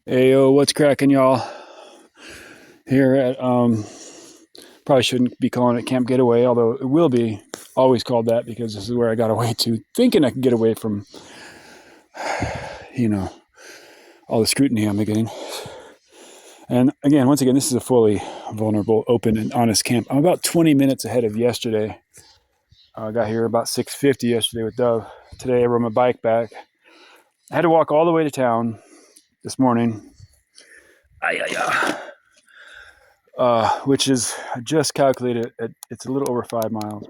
Ayo, what's cracking, y'all? Here at probably shouldn't be calling it Camp Getaway, although it will be always called that because this is where I got away to, thinking I could get away from, all the scrutiny I'm getting. And again, once again, this is a fully vulnerable, open, and honest camp. I'm about 20 minutes ahead of yesterday. I got here about 6:50 yesterday with Dove. Today I rode my bike back. I had to walk all the way to town this morning. Which is, I just calculated, it's a little over 5 miles.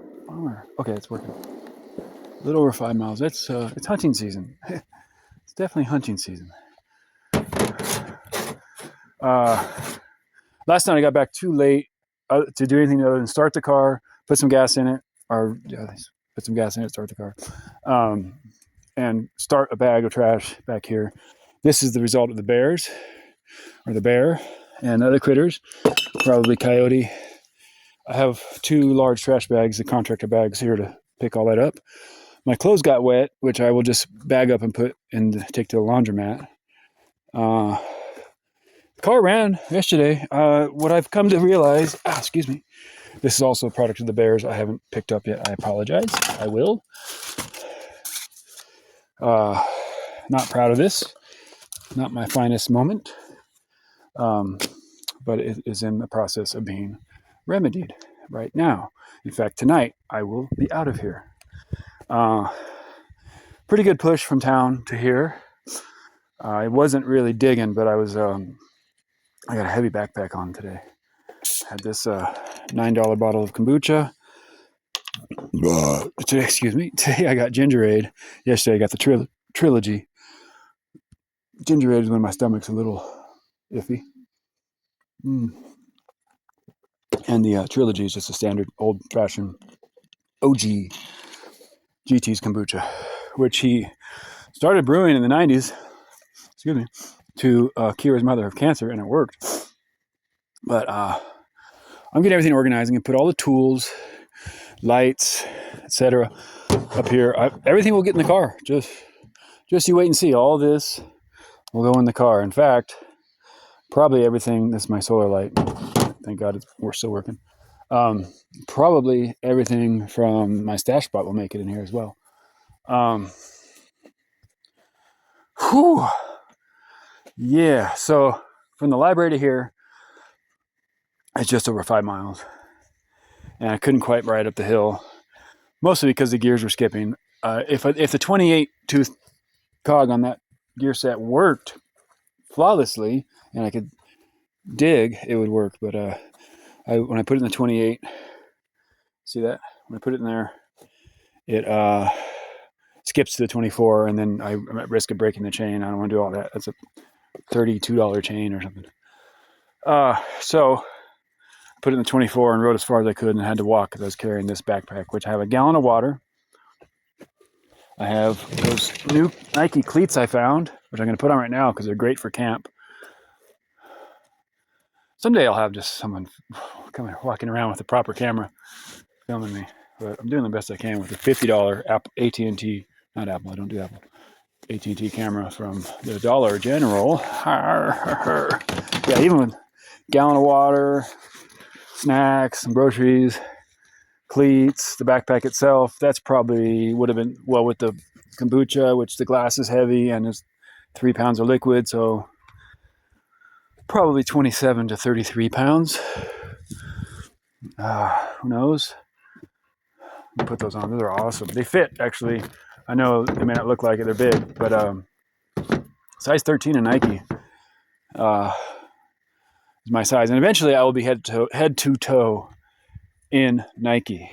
Okay, it's working. A little over 5 miles. It's hunting season. It's definitely hunting season. Last night I got back too late to do anything other than start the car, put some gas in it, put some gas in it, start the car, and start a bag of trash back here. This is the result of the bear and other critters, probably coyote. I have 2 large trash bags, the contractor bags here to pick all that up. My clothes got wet, which I will just bag up and put and take to the laundromat. The car ran yesterday. What I've come to realize, excuse me, this is also a product of the bears I haven't picked up yet. I apologize. I will. Not proud of this. Not my finest moment. But it is in the process of being remedied right now. In fact, tonight I will be out of here. Pretty good push from town to here. I wasn't really digging, but I was. I got a heavy backpack on today. Had this $9 bottle of kombucha. Today I got ginger ale. Yesterday I got the trilogy. Ginger ale is when my stomach's a little iffy. And the trilogy is just a standard old-fashioned OG GT's kombucha, which he started brewing in the 90s, to cure his mother of cancer, and it worked. But I'm getting everything organizing and put all the tools, lights, etc. up here. Everything will get in the car. Just you wait and see. All this will go in the car. In fact, probably everything. This is my solar light. Thank God we're still working. Probably everything from my stash spot will make it in here as well. Yeah, so from the library to here, it's just over 5 miles. And I couldn't quite ride up the hill, mostly because the gears were skipping. If the 28 tooth cog on that gear set worked flawlessly and I could dig, it would work. But when I put it in the 28, see that? When I put it in there, it skips to the 24, and then I'm at risk of breaking the chain. I don't want to do all that. That's a $32 chain or something. So I put it in the 24 and rode as far as I could and had to walk because I was carrying this backpack, which I have a gallon of water. I have those new Nike cleats I found, which I'm going to put on right now because they're great for camp. Someday I'll have just someone walking around with a proper camera filming me. But I'm doing the best I can with a $50 AT&T, not Apple, I don't do Apple, AT&T camera from the Dollar General. Yeah, even with a gallon of water, snacks, some groceries, cleats, the backpack itself, that's probably would have been, well, with the kombucha, which the glass is heavy and there's 3 pounds of liquid, so probably 27 to 33 pounds. Who knows? Put those on. Those are awesome. They fit, actually. I know they may not look like it. They're big, but size 13 in Nike is my size. And eventually I will be head to toe in Nike.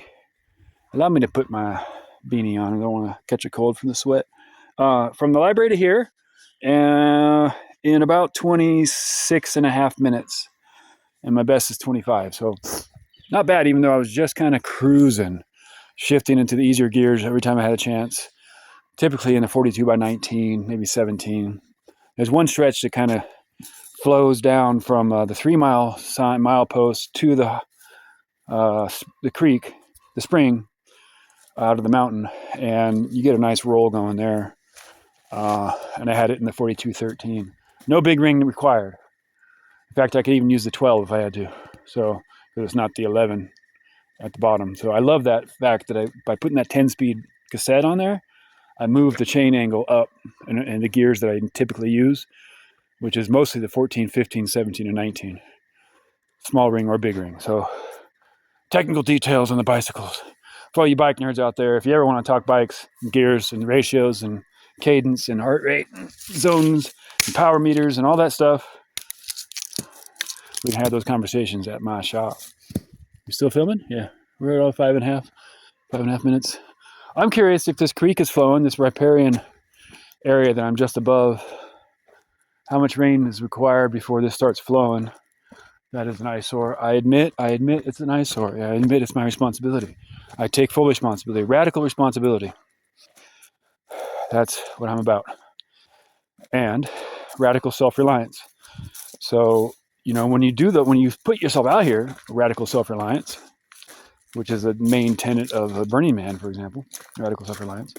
Allow me to put my beanie on. I don't want to catch a cold from the sweat. From the library to here, in about 26 and a half minutes. And my best is 25. So not bad, even though I was just kind of cruising, shifting into the easier gears every time I had a chance. Typically in a 42 by 19, maybe 17. There's one stretch that kind of flows down from the 3 mile post to the creek, the spring, out of the mountain, and you get a nice roll going there. And I had it in the 42-13. No big ring required. In fact, I could even use the 12 if I had to. So, because it's not the 11 at the bottom. So I love that fact that by putting that 10-speed cassette on there, I moved the chain angle up and the gears that I typically use, which is mostly the 14, 15, 17, and 19. Small ring or big ring. So technical details on the bicycles. For all you bike nerds out there, if you ever want to talk bikes, and gears, and ratios, and cadence, and heart rate, and zones, and power meters, and all that stuff, we can have those conversations at my shop. You still filming? Yeah. We're at all 5.5 minutes. I'm curious if this creek is flowing, this riparian area that I'm just above, how much rain is required before this starts flowing. That is an eyesore. I admit it's an eyesore. I admit it's my responsibility. I take full responsibility, radical responsibility. That's what I'm about. And radical self-reliance. So, when you put yourself out here, radical self-reliance, which is a main tenet of Burning Man, for example, radical self-reliance,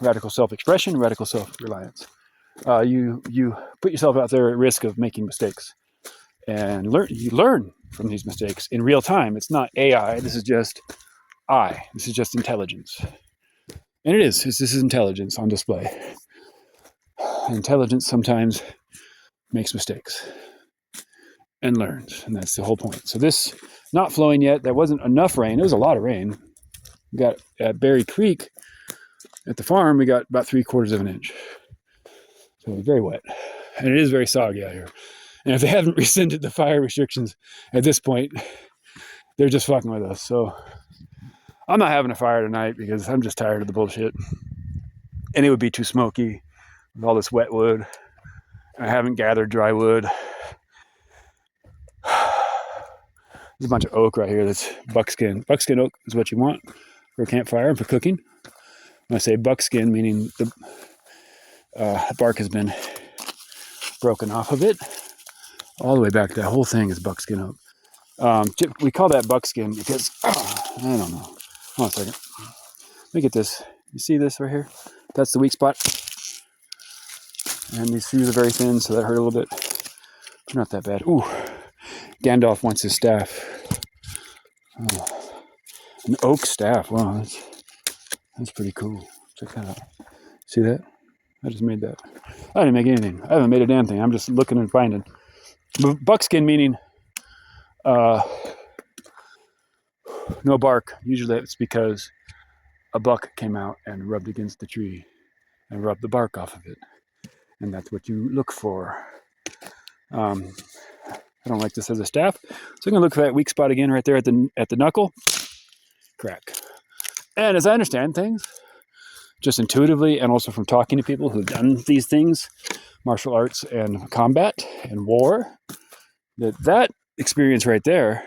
radical self-expression, radical self-reliance. You put yourself out there at risk of making mistakes. And you learn from these mistakes in real time. It's not AI. This is just This is just intelligence. And it is. This is intelligence on display. Intelligence sometimes makes mistakes and learns. And that's the whole point. So this, not flowing yet. There wasn't enough rain. It was a lot of rain. We got at Berry Creek at the farm, we got about 3/4 of an inch. So it was very wet. And it is very soggy out here. And if they haven't rescinded the fire restrictions at this point, they're just fucking with us. So I'm not having a fire tonight because I'm just tired of the bullshit. And it would be too smoky with all this wet wood. I haven't gathered dry wood. There's a bunch of oak right here that's buckskin. Buckskin oak is what you want for a campfire and for cooking. When I say buckskin, meaning the bark has been broken off of it. All the way back, that whole thing is buckskin oak. We call that buckskin because, I don't know. Hold on a second. Let me get this. You see this right here? That's the weak spot. And these shoes are very thin, so that hurt a little bit. They're not that bad. Ooh, Gandalf wants his staff. Oh, an oak staff. Wow, that's pretty cool. Check that out. See that? I just made that. I didn't make anything. I haven't made a damn thing. I'm just looking and finding. Buckskin meaning no bark. Usually it's because a buck came out and rubbed against the tree and rubbed the bark off of it. And that's what you look for. I don't like this as a staff. So I'm going to look for that weak spot again right there at the knuckle. Crack. And as I understand things, just intuitively and also from talking to people who've done these things, martial arts and combat and war, that experience right there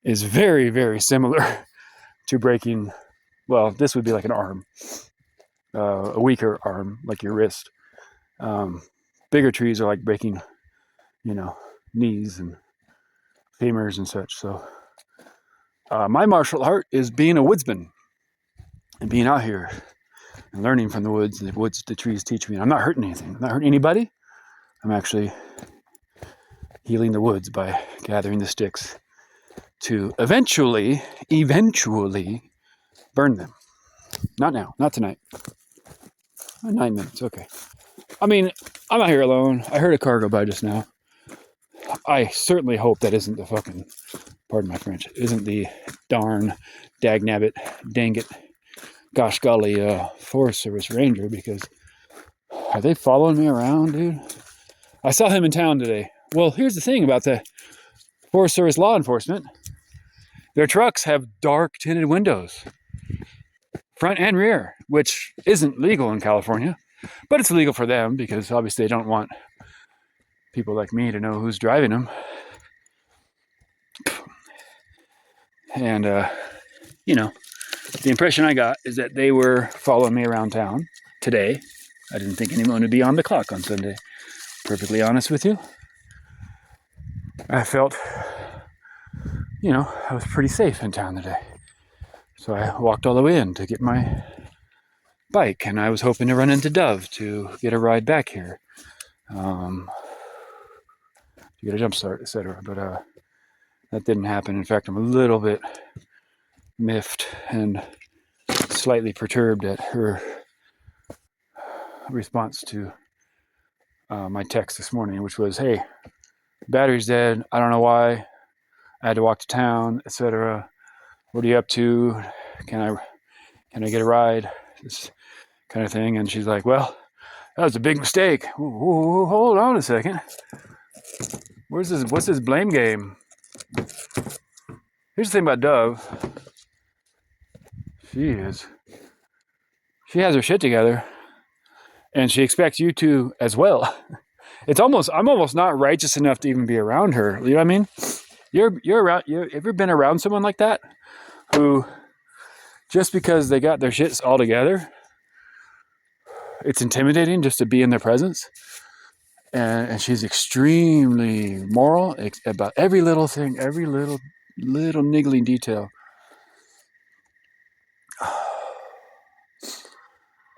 is very, very similar to breaking, well, this would be like an arm, a weaker arm, like your wrist. Bigger trees are like breaking, knees and femurs and such. So my martial art is being a woodsman and being out here and learning from the woods. The trees teach me. I'm not hurting anything. I'm not hurting anybody. I'm actually healing the woods by gathering the sticks to eventually burn them. Not now, not tonight. 9 minutes, okay. I mean, I'm out here alone. I heard a car go by just now. I certainly hope that isn't the fucking, pardon my French, isn't the darn dagnabbit, dang it, gosh golly, Forest Service Ranger, because are they following me around, dude? I saw him in town today. Well, here's the thing about the Forest Service law enforcement. Their trucks have dark tinted windows, front and rear, which isn't legal in California, but it's legal for them because obviously they don't want people like me to know who's driving them. And, the impression I got is that they were following me around town today. I didn't think anyone would be on the clock on Sunday. Perfectly honest with you. I felt, I was pretty safe in town today. So I walked all the way in to get my bike, and I was hoping to run into Dove to get a ride back here. to get a jump start, etc. But that didn't happen. In fact, I'm a little bit miffed and slightly perturbed at her response to my text this morning, which was, "Hey, battery's dead. I don't know why. I had to walk to town, etc. What are you up to? Can I get a ride?" This kind of thing. And she's like, "Well, that was a big mistake." Ooh, hold on a second. What's this blame game? Here's the thing about Dove. She has her shit together, and she expects you to as well. I'm almost not righteous enough to even be around her. You know what I mean? You ever been around someone like that, who just because they got their shits all together, it's intimidating just to be in their presence? And she's extremely moral about every little thing, every little niggling detail.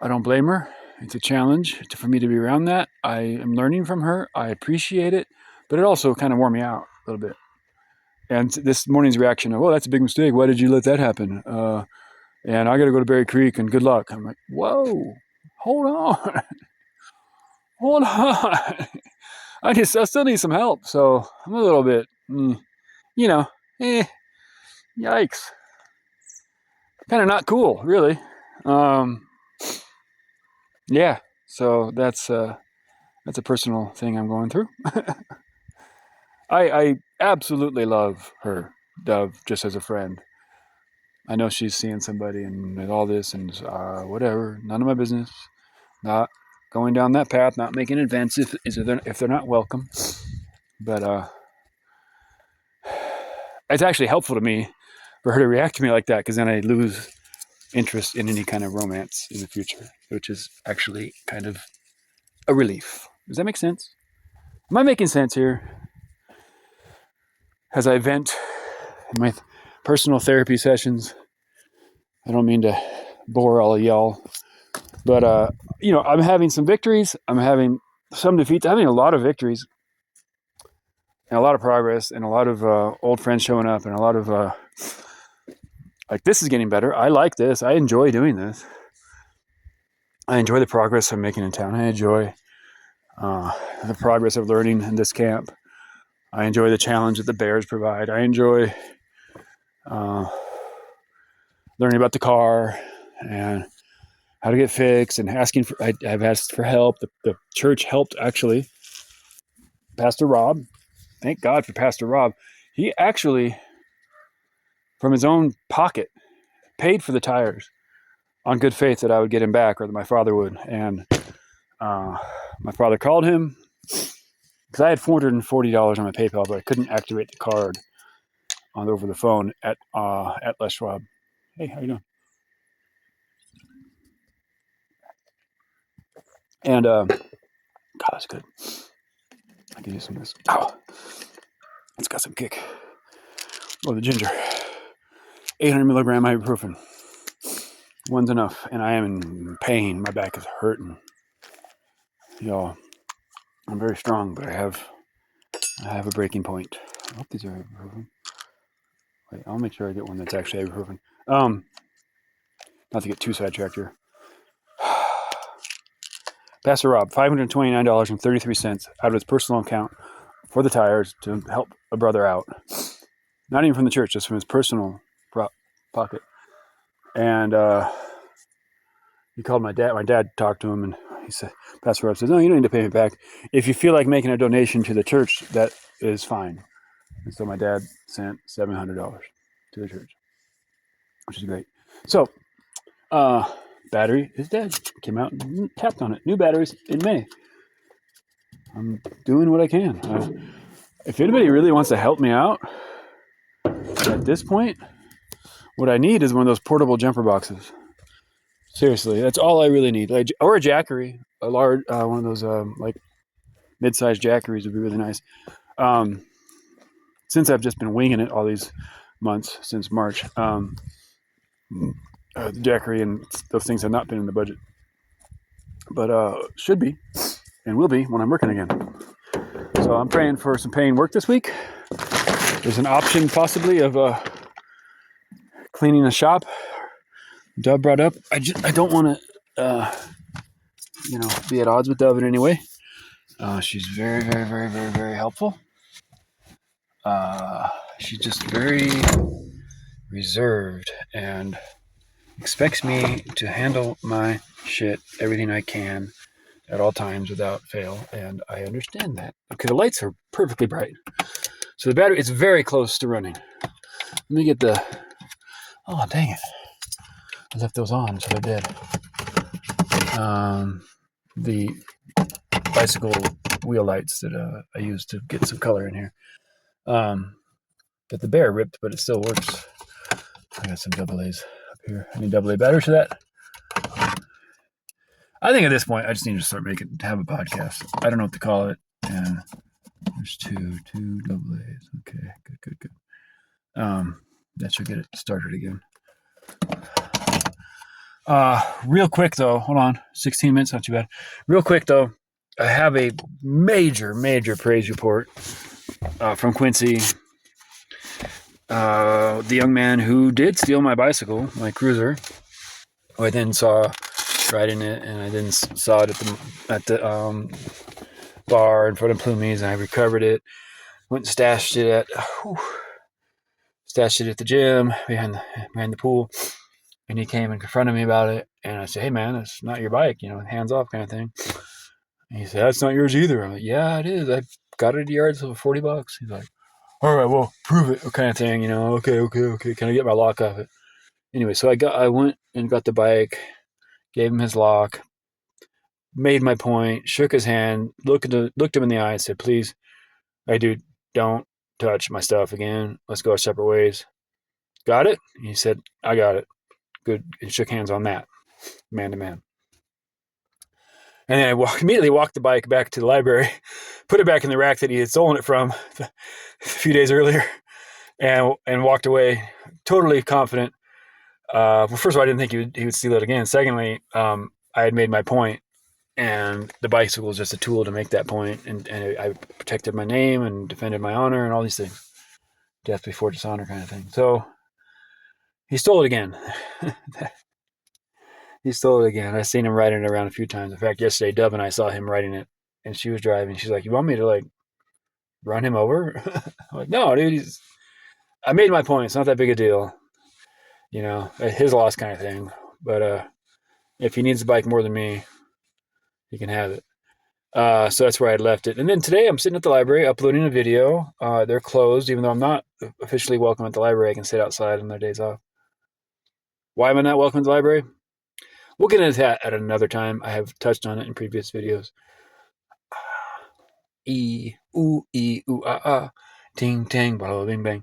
I don't blame her. It's a challenge for me to be around that. I am learning from her. I appreciate it, but it also kind of wore me out a little bit. And this morning's reaction of, "Oh, that's a big mistake. Why did you let that happen? And I got to go to Berry Creek, and good luck." I'm like, whoa, hold on. Hold on. I still need some help. So I'm a little bit, yikes. Kind of not cool, really. Yeah. So that's a personal thing I'm going through. I absolutely love her, Dove, just as a friend. I know she's seeing somebody and all this and whatever. None of my business. Not going down that path. Not making advances if they're not welcome. But it's actually helpful to me for her to react to me like that, because then I lose interest in any kind of romance in the future, which is actually kind of a relief. Does that make sense? Am I making sense here? As I vent in my personal therapy sessions, I don't mean to bore all of y'all, but I'm having some victories. I'm having some defeats. I'm having a lot of victories and a lot of progress and a lot of old friends showing up and a lot of like, this is getting better. I like this. I enjoy doing this. I enjoy the progress I'm making in town. I enjoy the progress of learning in this camp. I enjoy the challenge that the bears provide. I enjoy learning about the car and how to get fixed and asking for. I've asked for help. The church helped, actually. Pastor Rob. Thank God for Pastor Rob. He actually, from his own pocket, paid for the tires on good faith that I would get him back, or that my father would. And my father called him, because I had $440 on my PayPal, but I couldn't activate the card over the phone at Les Schwab. Hey, how you doing? And God, that's good. I can use some of this. Oh, it's got some kick. Oh, the ginger. 800 milligram ibuprofen. One's enough, and I am in pain. My back is hurting. Y'all, I'm very strong, but I have a breaking point. I hope these are ibuprofen. Wait, I'll make sure I get one that's actually ibuprofen. Not to get too sidetracked here. Pastor Rob, $529.33 out of his personal account for the tires to help a brother out. Not even from the church, just from his personal pocket. And he called my dad. My dad talked to him, and he said, Pastor Rob says, "No, you don't need to pay me back. If you feel like making a donation to the church, that is fine." And so my dad sent $700 to the church, which is great. So, battery is dead. Came out and tapped on it. New batteries in May. I'm doing what I can. If anybody really wants to help me out at this point, what I need is one of those portable jumper boxes. Seriously, that's all I really need. Or a jackery, a large one of those like mid-sized jackeries would be really nice. Since I've just been winging it all these months since March, the jackery and those things have not been in the budget, but should be. and will be when I'm working again. So I'm praying for some paying work this week. There's an option possibly of cleaning a shop. Dove brought up. I don't want to, be at odds with Dove in any way. She's very, very, very, very, very helpful. She's just very reserved and expects me to handle my shit, everything I can, at all times without fail, and I understand that. Okay, the lights are perfectly bright. So the battery is very close to running. Let me get the... Oh, dang it. I left those on, so they're dead. The bicycle wheel lights that I used to get some color in here. But the Bear ripped, but it still works. I got some AA's up here. I need AA batteries for that. I think at this point, I just need to start have a podcast. I don't know what to call it. And there's two AA's. Okay, good. That should get it started again. Real quick though, hold on, 16 minutes, not too bad. Real quick though, I have a major praise report from Quincy, the young man who did steal my bicycle, my cruiser, who I then saw riding it, and I then saw it at the bar in front of Plumas, and I recovered it, went and stashed it at the gym behind the pool. And he came and confronted me about it. And I said, hey, man, it's not your bike, hands off kind of thing. And he said, that's not yours either. I'm like, yeah, it is. I got it at the yard for $40. He's like, all right, well, prove it, kind of thing, okay. Can I get my lock off it? Anyway, so I went and got the bike, gave him his lock, made my point, shook his hand, looked him in the eye and said, please, hey, dude, don't touch my stuff again. Let's go our separate ways. Got it? And he said, I got it. Good, and shook hands on that, man to man. And then I immediately walked the bike back to the library, put it back in the rack that he had stolen it from a few days earlier, and walked away totally confident. Well, first of all, I didn't think he would steal it again. Secondly, I had made my point, and the bicycle was just a tool to make that point, and I protected my name and defended my honor and all these things. Death before dishonor kind of thing. So he stole it again. He stole it again. I've seen him riding it around a few times. In fact, yesterday, Dove and I saw him riding it, and she was driving. She's like, you want me to, run him over? I'm like, no, dude, I made my point. It's not that big a deal. His loss kind of thing. But if he needs the bike more than me, he can have it. So that's where I left it. And then today, I'm sitting at the library uploading a video. They're closed, even though I'm not officially welcome at the library. I can sit outside on their days off. Why am I not welcome at the library? We'll get into that at another time. I have touched on it in previous videos. E, ooh, ah, ah. Ting, ting, blah, bing, bang.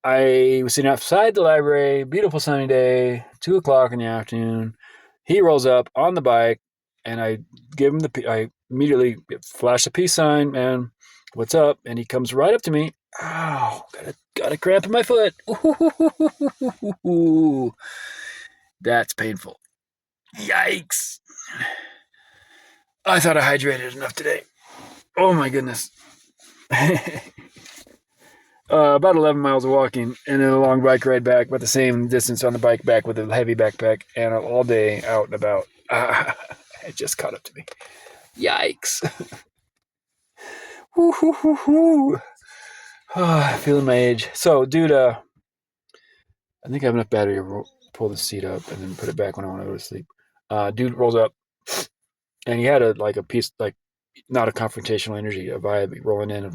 I was sitting outside the library, beautiful sunny day, 2:00 in the afternoon. He rolls up on the bike, and I give him I immediately flash the peace sign, man, what's up? And he comes right up to me. Ow, got a cramp in my foot. Ooh, that's painful. Yikes. I thought I hydrated enough today. Oh my goodness. About 11 miles of walking and then a long bike ride back, but the same distance on the bike back with a heavy backpack and all day out and about. It just caught up to me. Yikes. Feeling my age. So, dude, I think I have enough battery to pull the seat up and then put it back when I want to go to sleep. Dude rolls up, and he had a piece, not a confrontational energy, a vibe rolling in of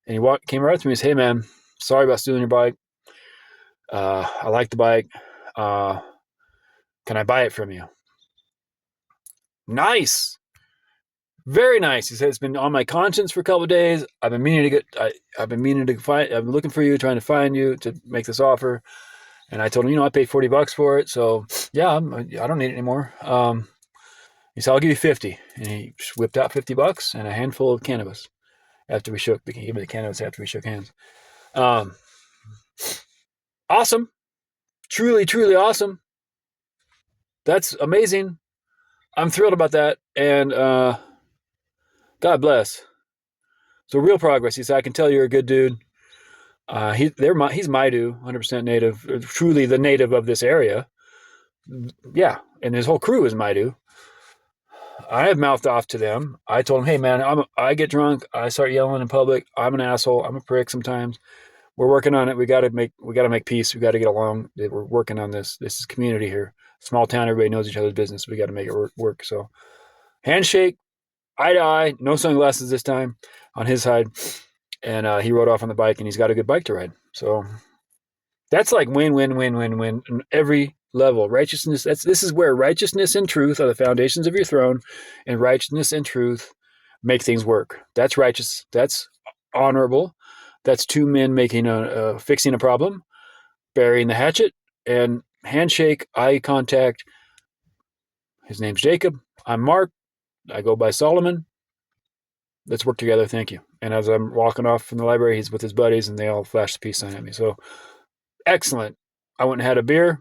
and he came right up to me and said, hey man, sorry about stealing your bike. I like the bike. Can I buy it from you? Nice. Very nice. He said, it's been on my conscience for a couple of days. I've been looking for you, trying to find you to make this offer. And I told him, I paid $40 for it. So yeah, I don't need it anymore. He said, I'll give you 50. And he whipped out $50 and a handful of cannabis after we shook. He gave me the cannabis after we shook hands. Awesome. Truly, truly awesome. That's amazing. I'm thrilled about that. And God bless. So real progress. He said, I can tell you're a good dude. He's Maidu, 100% native, truly the native of this area. Yeah, and his whole crew is Maidu. I have mouthed off to them. I told them, hey man, I get drunk. I start yelling in public. I'm an asshole. I'm a prick sometimes. We're working on it. We got to make peace. We got to get along. We're working on this. This is community here. Small town. Everybody knows each other's business. We got to make it work. So handshake, eye to eye, no sunglasses this time on his side. And he rode off on the bike, and he's got a good bike to ride. So that's like win, win, win, win, win on every level. Righteousness. This is where righteousness and truth are the foundations of your throne, and righteousness and truth make things work. That's righteous. That's honorable. That's two men fixing a problem, burying the hatchet, and handshake, eye contact. His name's Jacob. I'm Mark. I go by Solomon. Let's work together. Thank you. And as I'm walking off from the library, he's with his buddies, and they all flash the peace sign at me. So excellent. I went and had a beer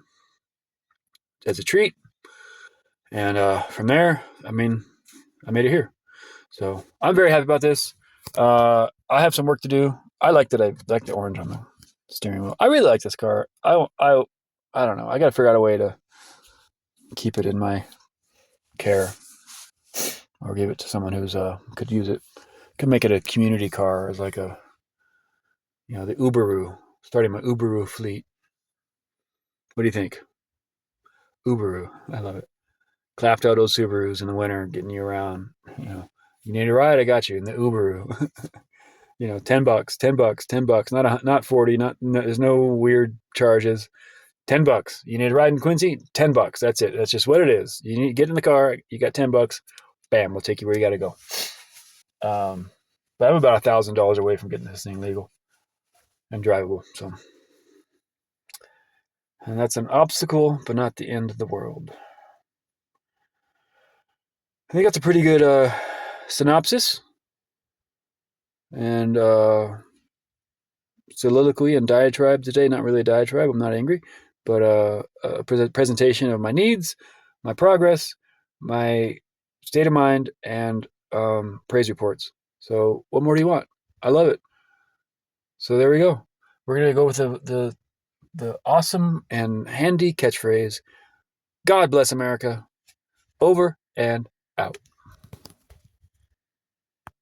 as a treat. And from there, I made it here. So I'm very happy about this. I have some work to do. I like the orange on the steering wheel. I really like this car. I don't know. I got to figure out a way to keep it in my care, or give it to someone who's could use it. Could make it a community car, as like the Uberu. Starting my Uberu fleet. What do you think? Uberu. I love it. Clapped out those Subarus in the winter, getting you around. You need a ride, I got you in the Uberu. $10, $10. Not 40. There's no weird charges. $10. You need a ride in Quincy? $10. That's it. That's just what it is. You need to get in the car. You got $10. Bam, we'll take you where you got to go. But I'm about $1,000 away from getting this thing legal and drivable. So, and that's an obstacle, but not the end of the world. I think that's a pretty good synopsis and soliloquy and diatribe today. Not really a diatribe. I'm not angry, but a presentation of my needs, my progress, my state of mind, and praise reports. So what more do you want? I love it. So there we go. We're going to go with the awesome and handy catchphrase, God bless America. Over and out.